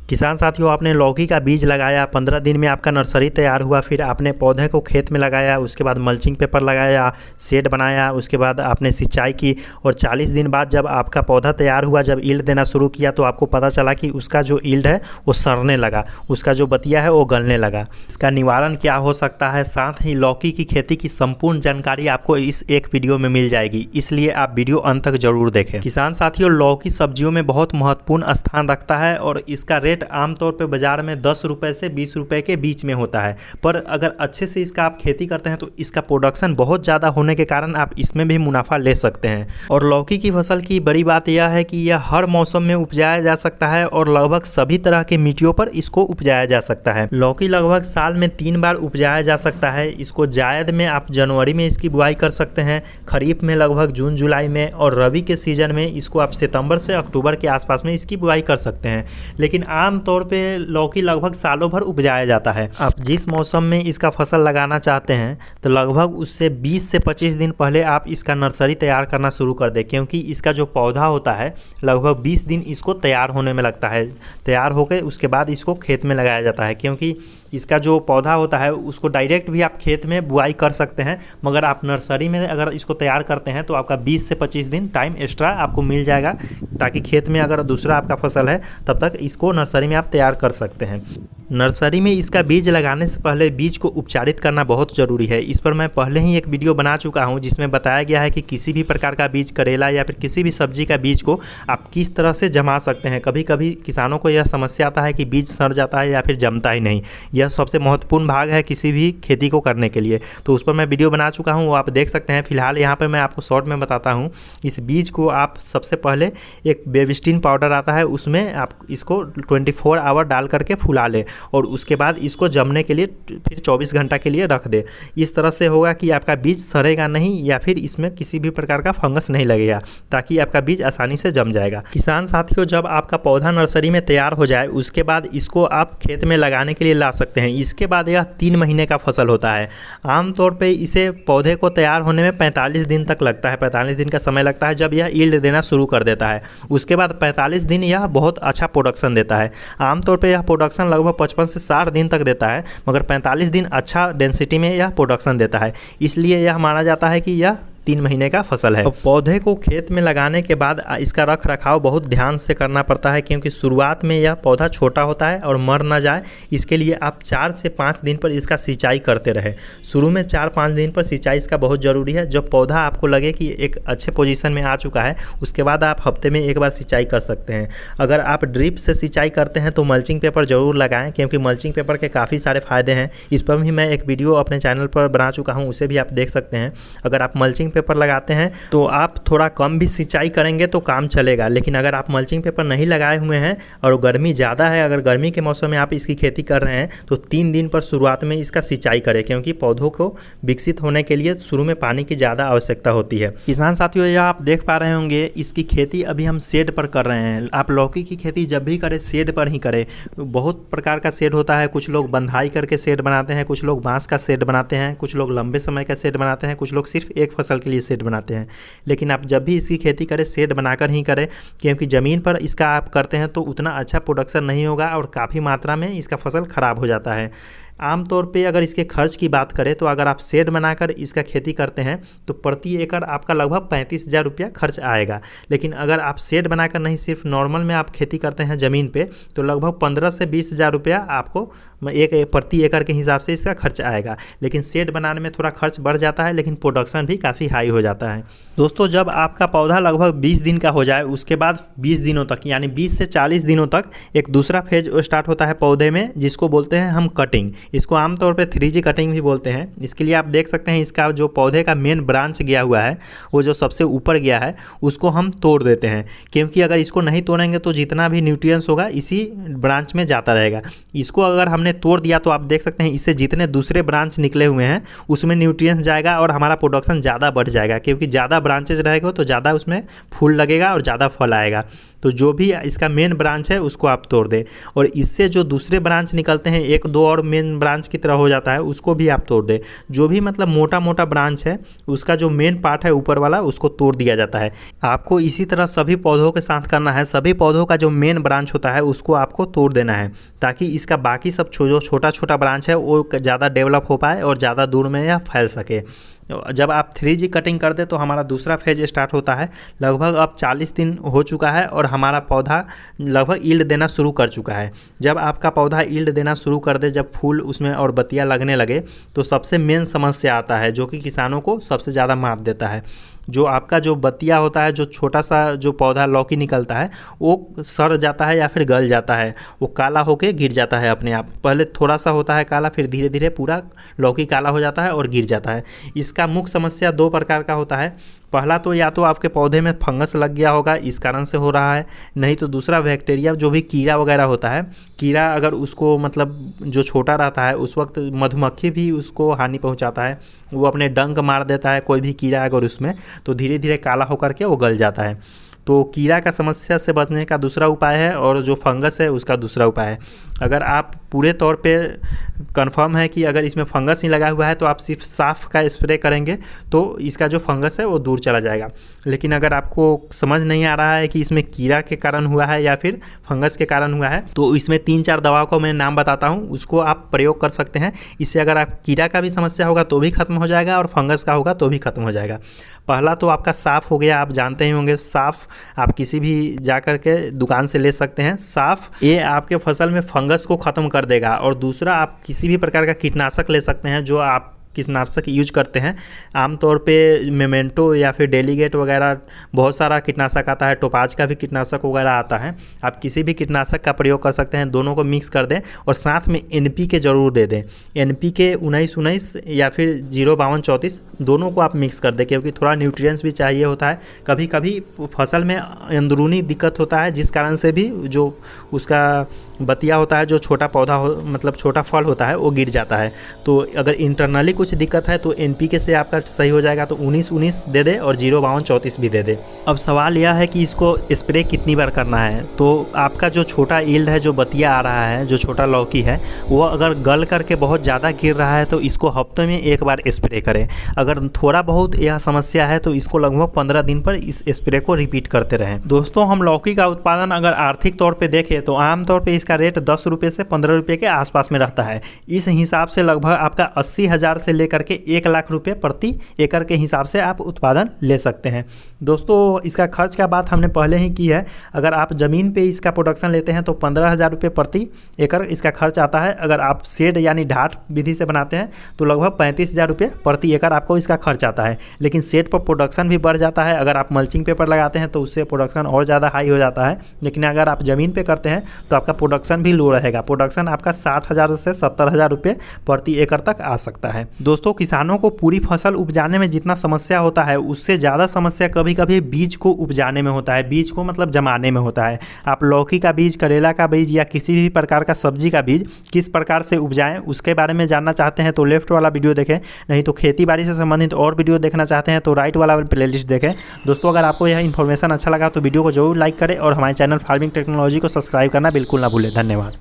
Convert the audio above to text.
किसान साथियों, आपने लौकी का बीज लगाया, 15 दिन में आपका नर्सरी तैयार हुआ, फिर आपने पौधे को खेत में लगाया, उसके बाद मल्चिंग पेपर लगाया, शेड बनाया, उसके बाद आपने सिंचाई की और 40 दिन बाद जब आपका पौधा तैयार हुआ, जब ईल्ड देना शुरू किया तो आपको पता चला कि उसका जो ईल्ड है वो सड़ने लगा, उसका जो बतिया है वो गलने लगा। इसका निवारण क्या हो सकता है, साथ ही लौकी की खेती की संपूर्ण जानकारी आपको इस एक वीडियो में मिल जाएगी, इसलिए आप वीडियो अंत तक जरूर देखें। किसान साथियों, लौकी सब्जियों में बहुत महत्वपूर्ण स्थान रखता है और इसका रेट आमतौर पे बाजार में 10 रुपए से 20 रुपए के बीच में होता है। पर अगर अच्छे से इसका आप खेती करते हैं तो इसका प्रोडक्शन बहुत ज़्यादा होने के कारण आप इसमें भी मुनाफा ले सकते हैं। और लौकी की फसल की बड़ी बात यह है कि यह हर मौसम में उपजाया जा सकता है और लगभग सभी तरह के मिट्टियों पर इसको उपजाया जा सकता है। लौकी लगभग साल में 3 बार उपजाया जा सकता है। इसको जायद में आप जनवरी में इसकी बुआई कर सकते हैं, खरीफ में लगभग जून जुलाई में, और रबी के सीजन में इसको आप सितंबर से अक्टूबर के आसपास में इसकी बुआई कर सकते हैं। लेकिन आम तौर पे लौकी लगभग सालों भर उपजाया जाता है। आप जिस मौसम में इसका फसल लगाना चाहते हैं तो लगभग उससे 20 से 25 दिन पहले आप इसका नर्सरी तैयार करना शुरू कर दें, क्योंकि इसका जो पौधा होता है लगभग 20 दिन इसको तैयार होने में लगता है। तैयार होकर उसके बाद इसको खेत में लगाया जाता है, क्योंकि इसका जो पौधा होता है उसको डायरेक्ट भी आप खेत में बुआई कर सकते हैं, मगर आप नर्सरी में अगर इसको तैयार करते हैं तो आपका 20 से 25 दिन टाइम एक्स्ट्रा आपको मिल जाएगा, ताकि खेत में अगर दूसरा आपका फसल है तब तक इसको नर्सरी में आप तैयार कर सकते हैं। नर्सरी में इसका बीज लगाने से पहले बीज को उपचारित करना बहुत ज़रूरी है। इस पर मैं पहले ही एक वीडियो बना चुका हूं जिसमें बताया गया है कि किसी भी प्रकार का बीज, करेला या फिर किसी भी सब्जी का बीज को आप किस तरह से जमा सकते हैं। कभी कभी किसानों को यह समस्या आता है कि बीज सड़ जाता है या फिर जमता ही नहीं। यह सबसे महत्वपूर्ण भाग है किसी भी खेती को करने के लिए, तो उस पर मैं वीडियो बना चुका हूँ, वो आप देख सकते हैं। फिलहाल यहाँ पर मैं आपको शॉर्ट में बताता हूँ। इस बीज को आप सबसे पहले एक बेबिस्टिन पाउडर आता है, उसमें आप इसको 24 आवर डाल करके फुला लें और उसके बाद इसको जमने के लिए फिर 24 घंटा के लिए रख दे। इस तरह से होगा कि आपका बीज सड़ेगा नहीं या फिर इसमें किसी भी प्रकार का फंगस नहीं लगेगा, ताकि आपका बीज आसानी से जम जाएगा। किसान साथियों, जब आपका पौधा नर्सरी में तैयार हो जाए उसके बाद इसको आप खेत में लगाने के लिए ला सकते हैं। इसके बाद यह 3 महीने का फसल होता है। आमतौर पर इसे पौधे को तैयार होने में 45 दिन तक लगता है, 45 दिन का समय लगता है जब यह ईल्ड देना शुरू कर देता है। उसके बाद 45 दिन यह बहुत अच्छा प्रोडक्शन देता है। आमतौर पर यह प्रोडक्शन लगभग 55 से 60 दिन तक देता है, मगर 45 दिन अच्छा डेंसिटी में यह प्रोडक्शन देता है। इसलिए यह माना जाता है कि यह 3 महीने का फसल है। पौधे को खेत में लगाने के बाद इसका रख रखाव बहुत ध्यान से करना पड़ता है, क्योंकि शुरुआत में यह पौधा छोटा होता है और मर ना जाए, इसके लिए आप 4 से 5 दिन पर इसका सिंचाई करते रहे। शुरू में 4-5 दिन पर सिंचाई इसका बहुत ज़रूरी है। जब पौधा आपको लगे कि एक अच्छे पोजीशन में आ चुका है उसके बाद आप हफ्ते में 1 बार सिंचाई कर सकते हैं। अगर आप ड्रिप से सिंचाई करते हैं तो मल्चिंग पेपर ज़रूर लगाएं, क्योंकि मल्चिंग पेपर के काफ़ी सारे फ़ायदे हैं। इस पर भी मैं एक वीडियो अपने चैनल पर बना चुका हूँ, उसे भी आप देख सकते हैं। अगर आप मल्चिंग पेपर लगाते हैं तो आप थोड़ा कम भी सिंचाई करेंगे तो काम चलेगा, लेकिन अगर आप मल्चिंग पेपर नहीं लगाए हुए हैं और गर्मी ज़्यादा है, अगर गर्मी के मौसम में आप इसकी खेती कर रहे हैं तो 3 दिन पर शुरुआत में इसका सिंचाई करें, क्योंकि पौधों को विकसित होने के लिए शुरू में पानी की ज़्यादा आवश्यकता होती है। किसान साथियों, यह आप देख पा रहे होंगे, इसकी खेती अभी हम शेड पर कर रहे हैं। आप लौकी की खेती जब भी करें शेड पर ही करें। बहुत प्रकार का शेड होता है, कुछ लोग बंधाई करके शेड बनाते हैं, कुछ लोग बांस का शेड बनाते हैं, कुछ लोग लंबे समय का शेड बनाते हैं, कुछ लोग सिर्फ एक फसल के लिए शेड बनाते हैं। लेकिन आप जब भी इसकी खेती करें शेड बनाकर ही करें, क्योंकि ज़मीन पर इसका आप करते हैं तो उतना अच्छा प्रोडक्शन नहीं होगा और काफ़ी मात्रा में इसका फसल ख़राब हो जाता है। आमतौर पे अगर इसके खर्च की बात करें तो अगर आप शेड बनाकर इसका खेती करते हैं तो प्रति एकड़ आपका लगभग 35,000 रुपया खर्च आएगा। लेकिन अगर आप शेड बनाकर नहीं, सिर्फ नॉर्मल में आप खेती करते हैं ज़मीन पे, तो लगभग 15 से 20,000 रुपया आपको एक प्रति एकड़ के हिसाब से इसका खर्च आएगा। लेकिन शेड बनाने में थोड़ा खर्च बढ़ जाता है, लेकिन प्रोडक्शन भी काफ़ी हाई हो जाता है। दोस्तों, जब आपका पौधा लगभग 20 दिन का हो जाए उसके बाद 20 दिनों तक यानी 20 से 40 दिनों तक एक दूसरा फेज स्टार्ट होता है पौधे में, जिसको बोलते हैं हम कटिंग। इसको आमतौर पे 3G कटिंग भी बोलते हैं। इसके लिए आप देख सकते हैं इसका जो पौधे का मेन ब्रांच गया हुआ है, वो जो सबसे ऊपर गया है उसको हम तोड़ देते हैं, क्योंकि अगर इसको नहीं तोड़ेंगे तो जितना भी न्यूट्रिएंट्स होगा इसी ब्रांच में जाता रहेगा। इसको अगर हमने तोड़ दिया तो आप देख सकते हैं इससे जितने दूसरे ब्रांच निकले हुए हैं उसमें न्यूट्रिएंट्स जाएगा और हमारा प्रोडक्शन ज़्यादा बढ़ जाएगा, क्योंकि ज़्यादा ब्रांचेज रहेगा तो ज़्यादा उसमें फूल लगेगा और ज़्यादा फल आएगा। तो जो भी इसका मेन ब्रांच है उसको आप तोड़ दें, और इससे जो दूसरे ब्रांच निकलते हैं 1-2 और मेन ब्रांच की तरह हो जाता है, उसको भी आप तोड़ दें। जो भी मतलब मोटा मोटा ब्रांच है उसका जो मेन पार्ट है ऊपर वाला उसको तोड़ दिया जाता है। आपको इसी तरह सभी पौधों के साथ करना है। सभी पौधों का जो मेन ब्रांच होता है उसको आपको तोड़ देना है, ताकि इसका बाकी सब जो छोटा छोटा ब्रांच है वो ज़्यादा डेवलप हो पाए और ज़्यादा दूर में यह फैल सके। जब आप 3G कटिंग कर दे तो हमारा दूसरा फेज स्टार्ट होता है। लगभग अब 40 दिन हो चुका है और हमारा पौधा लगभग ईल्ड देना शुरू कर चुका है। जब आपका पौधा ईल्ड देना शुरू कर दे, जब फूल उसमें और बतिया लगने लगे, तो सबसे मेन समस्या आता है जो कि किसानों को सबसे ज़्यादा मात देता है। जो आपका जो बतिया होता है, जो छोटा सा जो पौधा लौकी निकलता है वो सड़ जाता है या फिर गल जाता है, वो काला होके गिर जाता है अपने आप। पहले थोड़ा सा होता है काला, फिर धीरे धीरे पूरा लौकी काला हो जाता है और गिर जाता है। इसका मुख्य समस्या 2 प्रकार का होता है। पहला तो या तो आपके पौधे में फंगस लग गया होगा, इस कारण से हो रहा है, नहीं तो दूसरा बैक्टीरिया जो भी कीड़ा वगैरह होता है, कीड़ा अगर उसको मतलब जो छोटा रहता है उस वक्त मधुमक्खी भी उसको हानि पहुंचाता है। वो अपने डंक मार देता है कोई भी कीड़ा अगर उसमें, तो धीरे धीरे काला होकर के वो गल जाता है। तो कीड़ा का समस्या से बचने का दूसरा उपाय है, और जो फंगस है उसका दूसरा उपाय है। अगर आप पूरे तौर पे कंफर्म है कि अगर इसमें फंगस नहीं लगा हुआ है तो आप सिर्फ साफ का स्प्रे करेंगे तो इसका जो फंगस है वो दूर चला जाएगा। लेकिन अगर आपको समझ नहीं आ रहा है कि इसमें कीड़ा के कारण हुआ है या फिर फंगस के कारण हुआ है, तो इसमें 3-4 दवाओं को मैं नाम बताता हूँ, उसको आप प्रयोग कर सकते हैं। इससे अगर आप कीड़ा का भी समस्या होगा तो भी खत्म हो जाएगा और फंगस का होगा तो भी खत्म हो जाएगा। पहला तो आपका साफ हो गया, आप जानते ही होंगे साफ आप किसी भी जाकर के दुकान से ले सकते हैं। साफ ये आपके फसल में फंगस को ख़त्म कर देगा। और दूसरा, आप किसी भी प्रकार का कीटनाशक ले सकते हैं जो आप कीटनाशक यूज करते हैं। आमतौर पे मेमेंटो या फिर डेलीगेट वगैरह बहुत सारा कीटनाशक आता है, टोपाज का भी कीटनाशक वगैरह आता है। आप किसी भी कीटनाशक का प्रयोग कर सकते हैं, दोनों को मिक्स कर दें और साथ में NPK ज़रूर दे दें। NPK 19-19 या फिर 0-52-34 दोनों को आप मिक्स कर दें, क्योंकि थोड़ा न्यूट्रिएंट्स भी चाहिए होता है। कभी कभी फसल में अंदरूनी दिक्कत होता है जिस कारण से भी जो उसका बतिया होता है, जो छोटा पौधा मतलब छोटा फल होता है वो गिर जाता है। तो अगर इंटरनली कुछ दिक्कत है तो NPK से आपका सही हो जाएगा। तो 19-19 दे दे और 0-52-34 भी दे दे। अब सवाल यह है कि इसको स्प्रे कितनी बार करना है। तो आपका जो छोटा ईल्ड है, जो बतिया आ रहा है, जो छोटा लौकी है, वो अगर गल करके बहुत ज़्यादा गिर रहा है तो इसको हफ्ते में 1 बार स्प्रे करें। अगर थोड़ा बहुत यह समस्या है तो इसको लगभग 15 दिन पर इस स्प्रे को रिपीट करते रहें। दोस्तों, हम लौकी का उत्पादन अगर आर्थिक तौर पर देखें तो आमतौर पर इसका रेट 10 रुपये से 15 रुपये के आसपास में रहता है। इस हिसाब से लगभग आपका 80,000 से लेकर के 1 लाख रुपये प्रति एकड़ के हिसाब से आप उत्पादन ले सकते हैं। दोस्तों, इसका खर्च का बात हमने पहले ही की है। अगर आप ज़मीन पे इसका प्रोडक्शन लेते हैं तो 15,000 रुपये प्रति एकड़ इसका खर्च आता है। अगर आप शेड यानी ढाट विधि से बनाते हैं तो लगभग 35,000 रुपये प्रति एकड़ आपको इसका खर्च आता है। लेकिन शेड पर प्रोडक्शन भी बढ़ जाता है। अगर आप मल्चिंग पेपर लगाते हैं तो उससे प्रोडक्शन और ज़्यादा हाई हो जाता है। लेकिन अगर आप ज़मीन पे करते हैं तो आपका प्रोडक्शन भी लो रहेगा। प्रोडक्शन आपका 60,000 से 70,000 रुपये प्रति एकड़ तक आ सकता है। दोस्तों, किसानों को पूरी फसल उपजाने में जितना समस्या होता है उससे ज़्यादा समस्या कभी कभी बीज को उपजाने में होता है। बीज को मतलब जमाने में होता है। आप लौकी का बीज, करेला का बीज या किसी भी प्रकार का सब्जी का बीज किस प्रकार से उपजाएं उसके बारे में जानना चाहते हैं तो लेफ्ट वाला वीडियो देखें, नहीं तो खेती बाड़ी से संबंधित और वीडियो देखना चाहते हैं तो राइट वाला प्लेलिस्ट देखें। दोस्तों, अगर आपको यह इन्फॉर्मेशन अच्छा लगा तो वीडियो को जरूर लाइक करें और हमारे चैनल फार्मिंग टेक्नोलॉजी को सब्सक्राइब करना बिल्कुल ना भूलें। धन्यवाद।